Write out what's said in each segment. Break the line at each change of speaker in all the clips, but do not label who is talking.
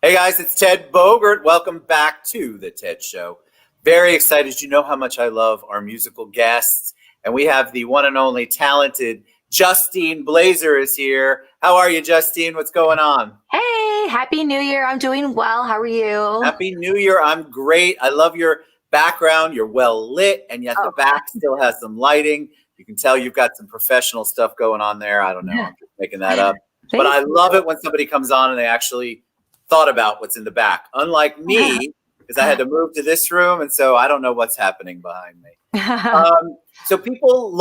Hey guys, it's Ted Bogert. Welcome back to the Ted Show. Very excited. You know how much I love our musical guests. And we have the one and only talented Justine Blazer is here. How are you, Justine? What's going on?
Hey, Happy New Year. I'm doing well. How are you?
Happy New Year. I'm great. I love your background. You're well lit, and yet the
Oh,
back still has some lighting. You can tell you've got some professional stuff going on there. I don't know.
yeah.
I'm just making that up. But
Thank
I
you.
love it when somebody comes on and they actually thought about what's in the back. Unlike me, because I had to move to this room, and so I don't know what's happening behind me. So people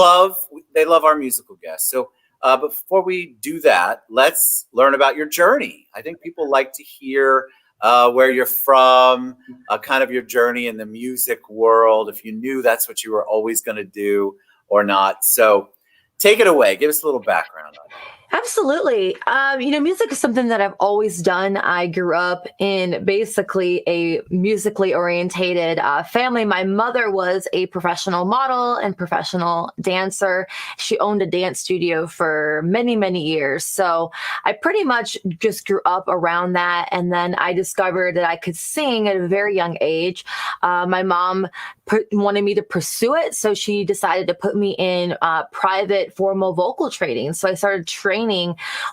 they love our musical guests. So before we do that, let's learn about your journey. I think people like to hear where you're from, kind of your journey in the music world, if you knew that's what you were always going to do or not. So take it away. Give us a little background on it.
Absolutely. Music is something that I've always done. I grew up in basically a musically orientated family. My mother was a professional model and professional dancer. She owned a dance studio for many, many years. So I pretty much just grew up around that. And then I discovered that I could sing at a very young age. My mom wanted me to pursue it. So she decided to put me in private formal vocal training. So I started training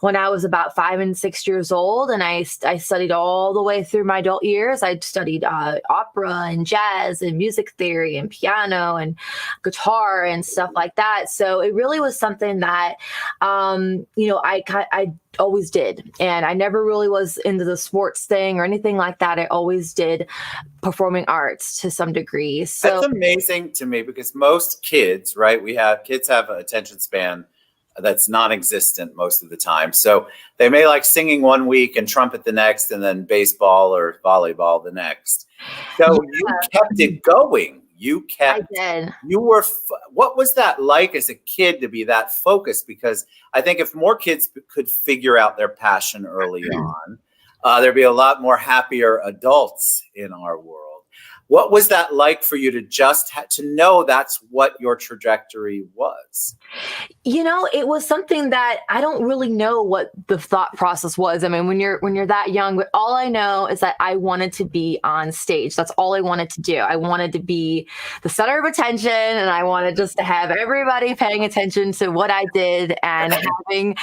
when I was about 5 and 6 years old. And I studied all the way through my adult years. I studied opera and jazz and music theory and piano and guitar and stuff like that. So it really was something that, I always did. And I never really was into the sports thing or anything like that. I always did performing arts to some degree.
That's
So
amazing to me because most kids, right? Kids have an attention span that's non-existent most of the time. So they may like singing one week and trumpet the next, and then baseball or volleyball the next. So you kept it going.
I did.
What was that like as a kid to be that focused? Because I think if more kids could figure out their passion early on, there'd be a lot more happier adults in our world. What was that like for you to to know that's what your trajectory was?
It was something that I don't really know what the thought process was. I mean, when you're that young, but all I know is that I wanted to be on stage. That's all I wanted to do. I wanted to be the center of attention, and I wanted just to have everybody paying attention to what I did and having,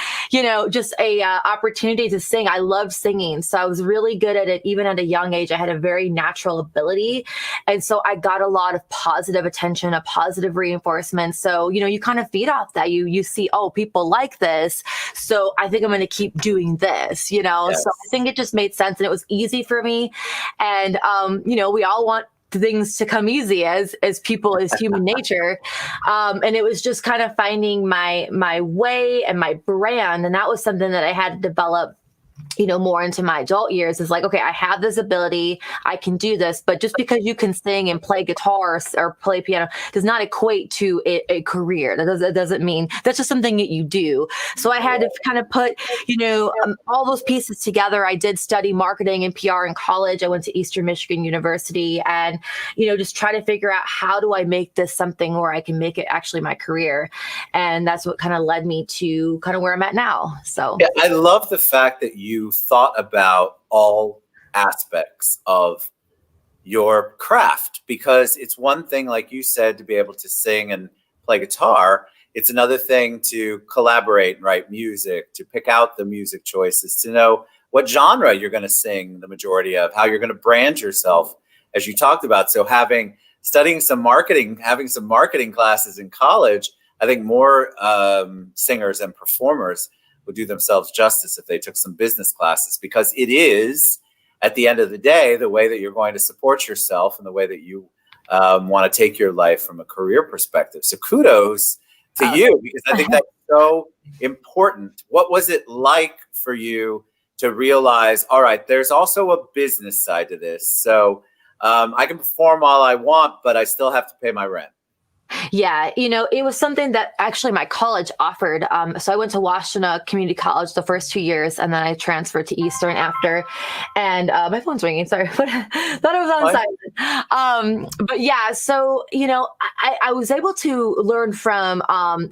just a opportunity to sing. I loved singing, so I was really good at it. Even at a young age, I had a very natural ability, and so I got a lot of positive attention, a positive reinforcement. So you kind of feed off that. You see, oh, people like this, so I think I'm going to keep doing this. So I
Yes.
think it just made sense, and it was easy for me. And we all want things to come easy as people, as human nature. And it was just kind of finding my way and my brand, and that was something that I had to develop more into my adult years. Is like, okay, I have this ability, I can do this, but just because you can sing and play guitar or play piano does not equate to a career. That doesn't mean that's just something that you do. So I had to kind of put, all those pieces together. I did study marketing and PR in college. I went to Eastern Michigan University and, just try to figure out how do I make this something where I can make it actually my career. And that's what kind of led me to kind of where I'm at now. So.
Yeah, I love the fact that you thought about all aspects of your craft because it's one thing, like you said, to be able to sing and play guitar. It's another thing to collaborate and write music, to pick out the music choices, to know what genre you're going to sing the majority of, how you're going to brand yourself, as you talked about. So studying some marketing, having some marketing classes in college, I think more singers and performers would do themselves justice if they took some business classes because it is at the end of the day, the way that you're going to support yourself and the way that you want to take your life from a career perspective. So kudos to you because I think that's so important. What was it like for you to realize, all right, there's also a business side to this. So I can perform all I want, but I still have to pay my rent.
Yeah, it was something that actually my college offered. So I went to Washtenaw Community College the first 2 years, and then I transferred to Eastern after. And my phone's ringing. Sorry, but thought it was on
Fine.
silent. But yeah, so I was able to learn from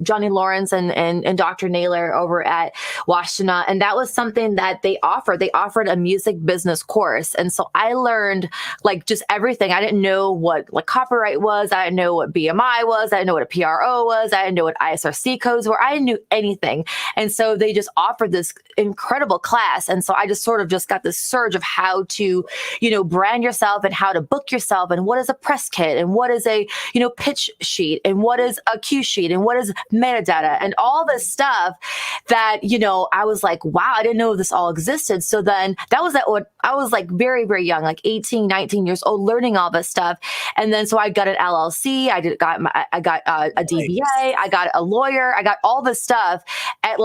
Johnny Lawrence and Dr. Naylor over at Washtenaw, and that was something that they offered. They offered a music business course, and so I learned like just everything. I didn't know what like copyright was. I didn't know what BMI was. I didn't know what a PRO was. I didn't know what ISRC codes were. I didn't know anything. And so they just offered this incredible class. And so I just sort of just got this surge of how to, brand yourself and how to book yourself and what is a press kit and what is a, pitch sheet and what is a cue sheet and what is metadata and all this stuff that, I was like, wow, I didn't know this all existed. So then that was what I was like very, very young, like 18, 19 years old, learning all this stuff. And then so I got an LLC. I got a DBA. I got a lawyer. I got all this stuff at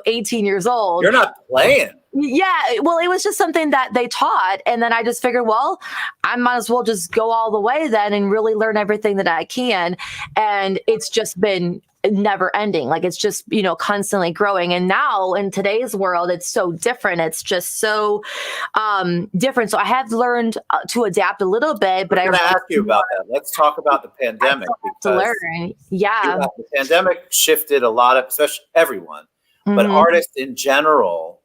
18 years old.
You're not playing.
Yeah, well, it was just something that they taught. And then I just figured, well, I might as well just go all the way then and really learn everything that I can. And it's just been never ending. Like it's just, constantly growing. And now in today's world, it's so different. It's just so different. So I have learned to adapt a little bit, but
I'm going to ask you about that. Let's talk about the pandemic.
To learn. Yeah.
The pandemic shifted a lot of, especially everyone, but artists in general.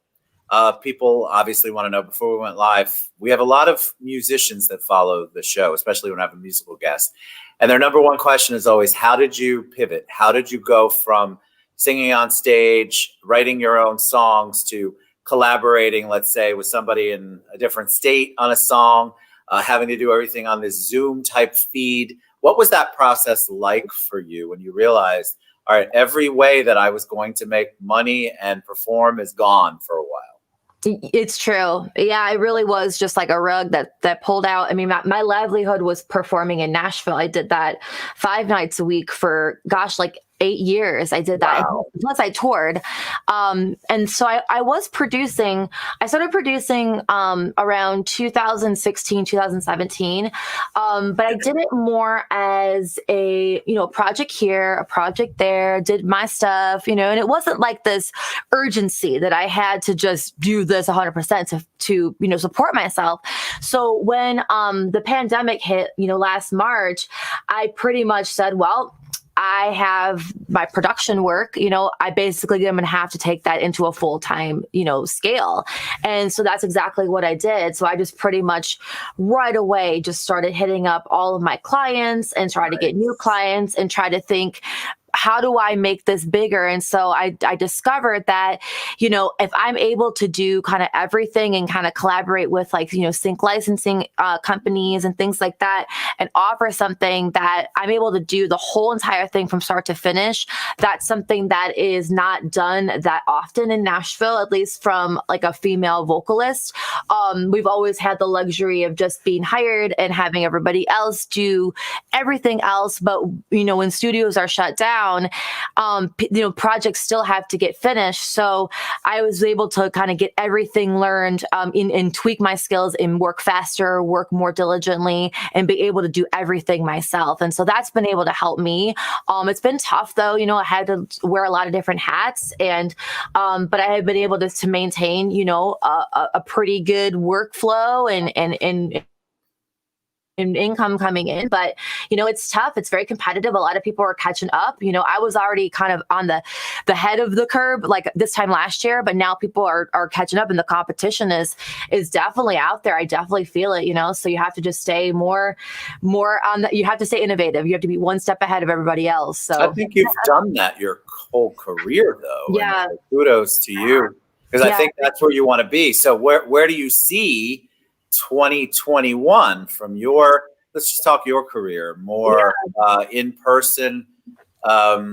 People obviously want to know before we went live, we have a lot of musicians that follow the show, especially when I have a musical guest. And their number one question is always, how did you pivot? How did you go from singing on stage, writing your own songs to collaborating, let's say, with somebody in a different state on a song, having to do everything on this Zoom type feed? What was that process like for you when you realized, all right, every way that I was going to make money and perform is gone for a while?
It's true. Yeah, it really was just like a rug that pulled out. I mean, my livelihood was performing in Nashville. I did that 5 nights a week for, gosh, like 8 years. I did that.
Wow.
Plus I toured. And so I started producing around 2016, 2017. But I did it more as a, project here, a project there, did my stuff, and it wasn't like this urgency that I had to just do this 100% to support myself. So when the pandemic hit, last March, I pretty much said, well, I have my production work, I basically am going to have to take that into a full-time, scale. And so that's exactly what I did. So I just pretty much right away just started hitting up all of my clients and try to get new clients and try to think, how do I make this bigger? And so I discovered that, if I'm able to do kind of everything and kind of collaborate with sync licensing companies and things like that and offer something that I'm able to do the whole entire thing from start to finish, that's something that is not done that often in Nashville, at least from like a female vocalist. We've always had the luxury of just being hired and having everybody else do everything else. But, when studios are shut down, projects still have to get finished. So I was able to kind of get everything learned and tweak my skills and work faster, work more diligently, and be able to do everything myself. And so that's been able to help me. It's been tough though. I had to wear a lot of different hats but I have been able to maintain, a pretty good workflow and income coming in. But, it's tough. It's very competitive. A lot of people are catching up. I was already kind of on the head of the curve like this time last year, but now people are catching up and the competition is definitely out there. I definitely feel it, so you have to just stay more on that. You have to stay innovative. You have to be one step ahead of everybody else. So
I think you've done that your whole career though.
Yeah.
And kudos to you, because I think that's where you want to be. So where do you see 2021 from let's just talk your career, more in-person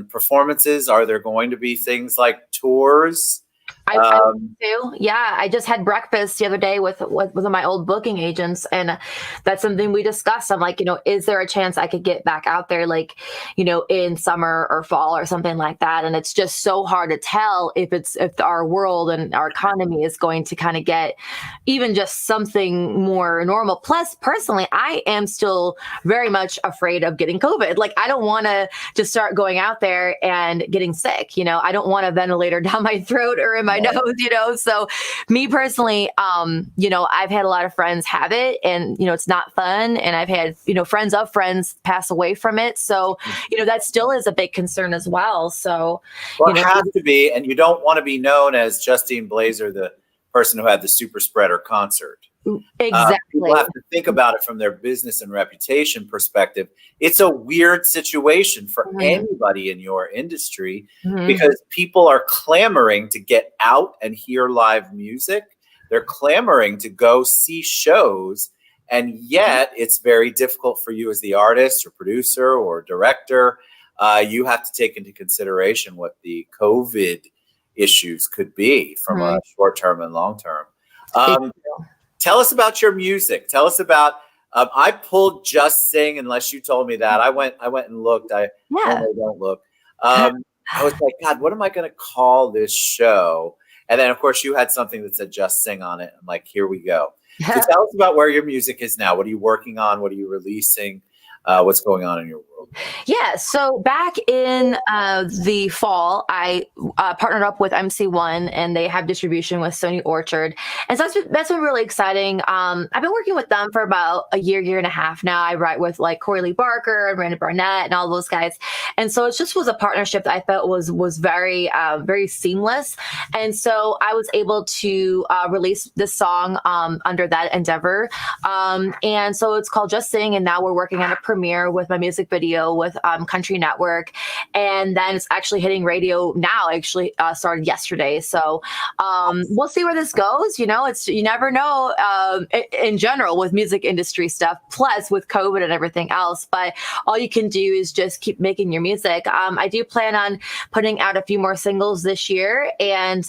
performances? Are there going to be things like tours
I do. Yeah. I just had breakfast the other day with one of my old booking agents, and that's something we discussed. I'm like, is there a chance I could get back out there, like, in summer or fall or something like that? And it's just so hard to tell if our world and our economy is going to kind of get even just something more normal. Plus, personally, I am still very much afraid of getting COVID. Like, I don't want to just start going out there and getting sick. I don't want a ventilator down my throat or in my nose. So me personally, I've had a lot of friends have it, and, it's not fun. And I've had, friends of friends pass away from it. So, that still is a big concern as well. So,
it has to be. And you don't want to be known as Justine Blazer, the person who had the super spreader concert.
Exactly.
People have to think about it from their business and reputation perspective. It's a weird situation for anybody in your industry because people are clamoring to get out and hear live music. They're clamoring to go see shows. And yet it's very difficult for you as the artist or producer or director. You have to take into consideration what the COVID issues could be from a short-term and long-term. Tell us about your music. Tell us about. I pulled Just Sing, unless you told me that. I went and looked. I normally don't look. I was like, God, what am I going to call this show? And then, of course, you had something that said Just Sing on it. I'm like, here we go. So tell us about where your music is now. What are you working on? What are you releasing? What's going on in your world?
Yeah. So back in the fall, I partnered up with MC1, and they have distribution with Sony Orchard. And so that's been really exciting. I've been working with them for about a year and a half now. I write with like Corey Lee Barker and Brandon Barnett and all those guys. And so it just was a partnership that I felt was very, very seamless. And so I was able to release this song under that endeavor. And so it's called Just Sing. And now we're working on a premiere with my music video with Country Network, and then it's actually hitting radio now. Actually started yesterday, so we'll see where this goes. You never know in general with music industry stuff, plus with COVID and everything else. But all you can do is just keep making your music. I do plan on putting out a few more singles this year, and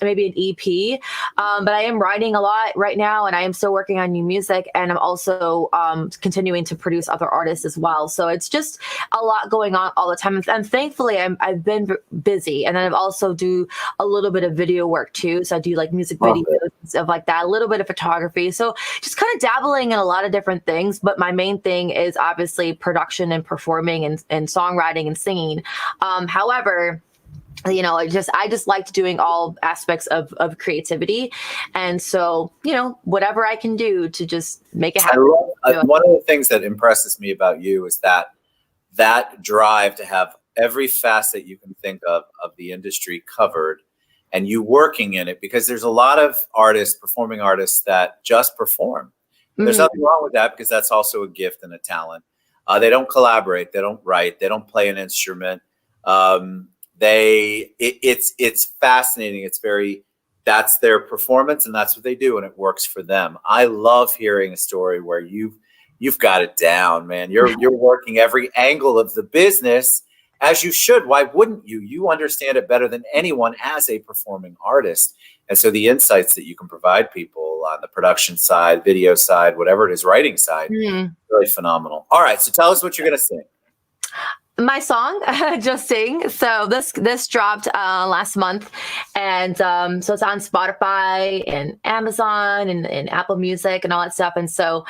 maybe an EP. But I am writing a lot right now, and I am still working on new music, and I'm also continuing to produce other artists as well. So it's just a lot going on all the time. And thankfully, I've been busy. And then I've also do a little bit of video work too. So I do like music videos and stuff like that, a little bit of photography. So just kind of dabbling in a lot of different things. But my main thing is obviously production and performing and songwriting and singing. However, I just liked doing all aspects of creativity. And so, whatever I can do to just make it happen.
One of the things that impresses me about you is that drive to have every facet you can think of the industry covered, and you working in it, because there's a lot of performing artists that just perform. There's nothing wrong with that, because that's also a gift and a talent. They don't collaborate. They don't write. They don't play an instrument. It's fascinating. That's their performance, and that's what they do, and it works for them. I love hearing a story where you've got it down, man. You're working every angle of the business, as you should. Why wouldn't you? You understand it better than anyone as a performing artist. And so the insights that you can provide people on the production side, video side, whatever it is, writing side, really phenomenal. All right, so tell us what you're going to sing.
My song, Just Sing. So this dropped last month, and so it's on Spotify and Amazon and Apple Music and all that stuff. And so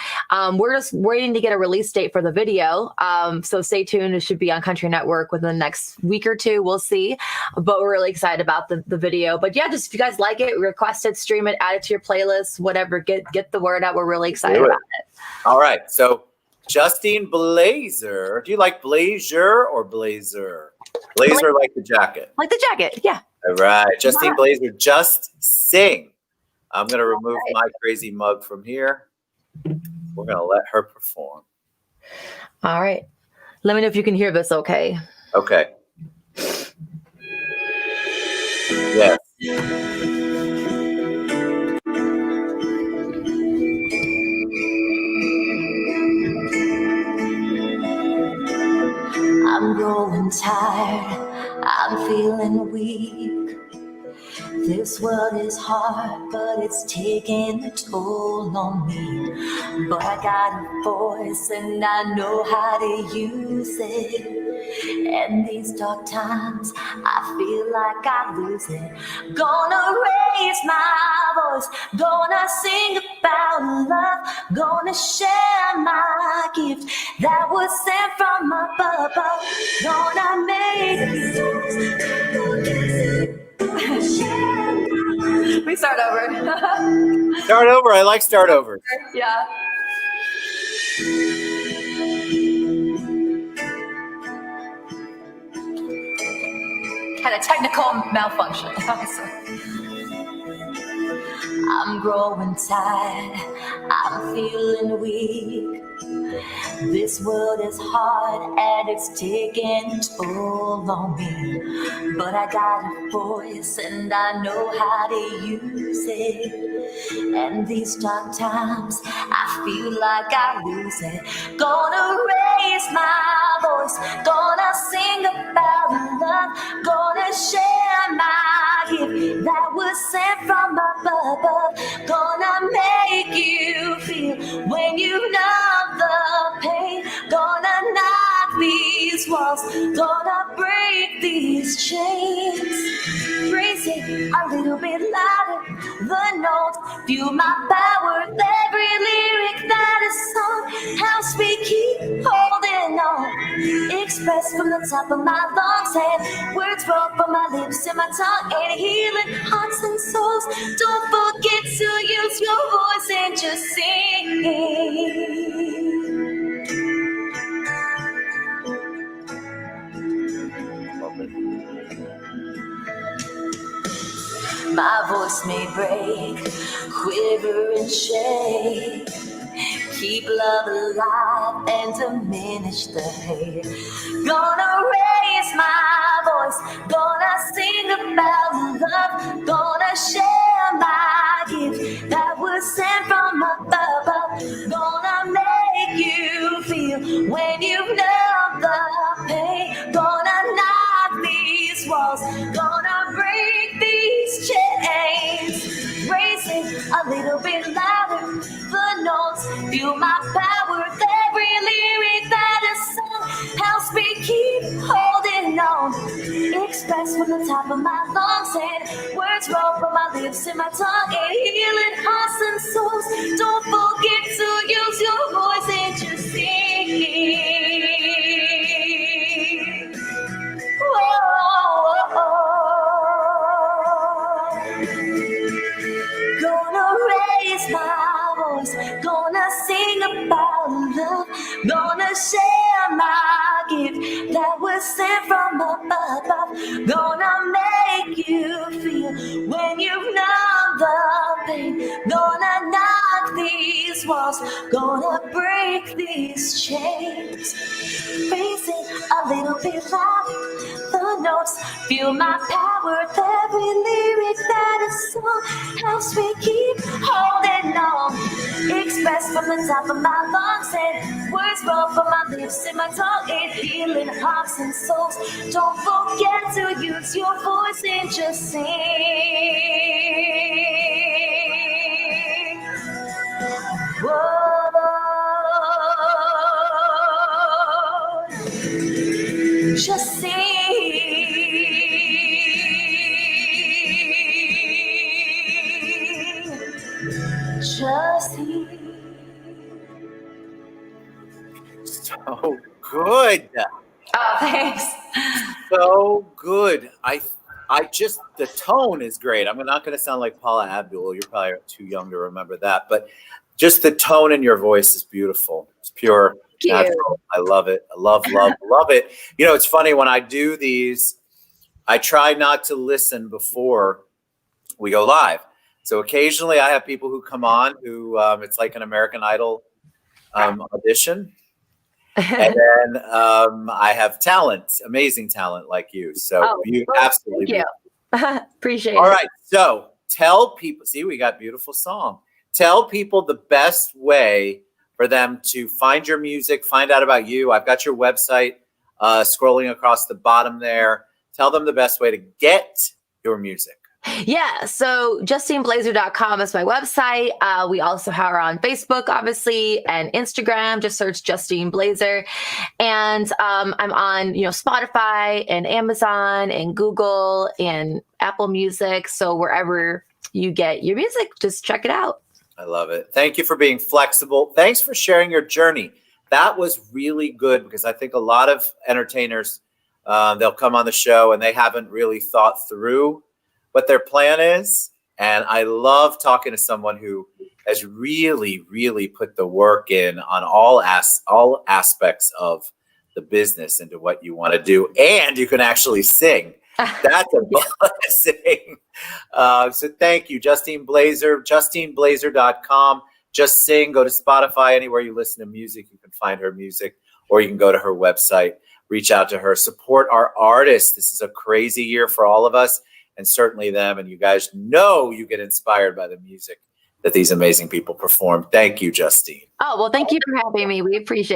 we're just waiting to get a release date for the video. So stay tuned. It should be on Country Network within the next week or two. We'll see. But we're really excited about the video. But yeah, just if you guys like it, request it, stream it, add it to your playlist, whatever. Get the word out. We're really excited about it.
All right. So Justine Blazer. Do you like Blazer or Blazer? Blazer like the jacket.
Like the jacket, yeah.
All right. Justine Blazer, Just Sing. I'm going to remove my crazy mug from here. We're going to let her perform.
All right. Let me know if you can hear this okay.
Okay. Yes.
I'm growing tired, I'm feeling weak. This
is hard, but it's taking a toll on me. But I got a voice and I know how to use it. And these dark times, I feel like I lose it. Gonna raise my voice, gonna sing about love, gonna share my gift that was sent from above. Gonna make we start over.
Start over. I like start over.
Yeah. Had a technical malfunction. I'm growing tired. I'm feeling weak. This world is hard and it's taking a toll on me. But I got a voice and I know how to use it. And these dark times, I feel like I lose it. Gonna raise my voice, gonna sing about love, gonna share my gift that was sent from above. Gonna make you feel when you know the pain. Gonna knock these walls, gonna break these chains. Raise it a little bit louder, the notes feel my power. Every lyric that is sung helps me keep holding on. Express from the top of my lungs and words roll from my lips and my tongue and healing hearts and souls. Don't forget to use your voice and just sing. My voice may break, quiver and shake. Keep love alive and diminish the hate. Gonna raise my voice, gonna sing about love, gonna share my gift that was sent from above. Gonna make you feel when you know the pain. Gonna knock these walls, gonna break these chains. Raise it a little bit louder, the notes feel my power. Every lyric that is sung helps me keep holding on. Express from the top of my lungs and words roll from my lips and my tongue and healing hearts and souls. Don't forget to use your voice and just sing. Whoa. Gonna raise my voice, gonna sing about love, gonna share my gift that was sent from above. Gonna make you feel when you know the pain. Gonna knock these walls, gonna break these chains. Raise it a little bit louder, the notes feel my power. Every lyric that is sung helps me keep holding on. Express from the top of my lungs and words roll from my lips and my tongue and healing hearts and souls. Don't forget to use your voice and just sing. Whoa. Just sing. Justine.
So good.
Oh, thanks.
So good. I just, the tone is great. I'm not going to sound like Paula Abdul. You're probably too young to remember that, but just the tone in your voice is beautiful. It's pure, natural. I love it. I love it. You know, it's funny when I do these, I try not to listen before we go live. So occasionally I have people who come on who it's like an American Idol audition. And then I have talent, amazing talent like you. So you absolutely.
Thank you. Appreciate it.
All right. So tell people, see, we got beautiful song. Tell people the best way for them to find your music, find out about you. I've got your website scrolling across the bottom there. Tell them the best way to get your music.
Yeah, so JustineBlazer.com is my website. We also are on Facebook, obviously, and Instagram. Just search Justine Blazer. And I'm on, Spotify and Amazon and Google and Apple Music. So wherever you get your music, just check it out.
I love it. Thank you for being flexible. Thanks for sharing your journey. That was really good because I think a lot of entertainers, they'll come on the show and they haven't really thought through what their plan is. And I love talking to someone who has really, really put the work in on all aspects of the business into what you want to do. And you can actually sing. That's a blessing. So thank you, Justine Blazer, JustineBlazer.com. Just sing, go to Spotify, anywhere you listen to music, you can find her music, or you can go to her website, reach out to her, support our artists. This is a crazy year for all of us and certainly them. And you guys know you get inspired by the music that these amazing people perform. Thank you, Justine.
Oh, well, thank you for having me. We appreciate it.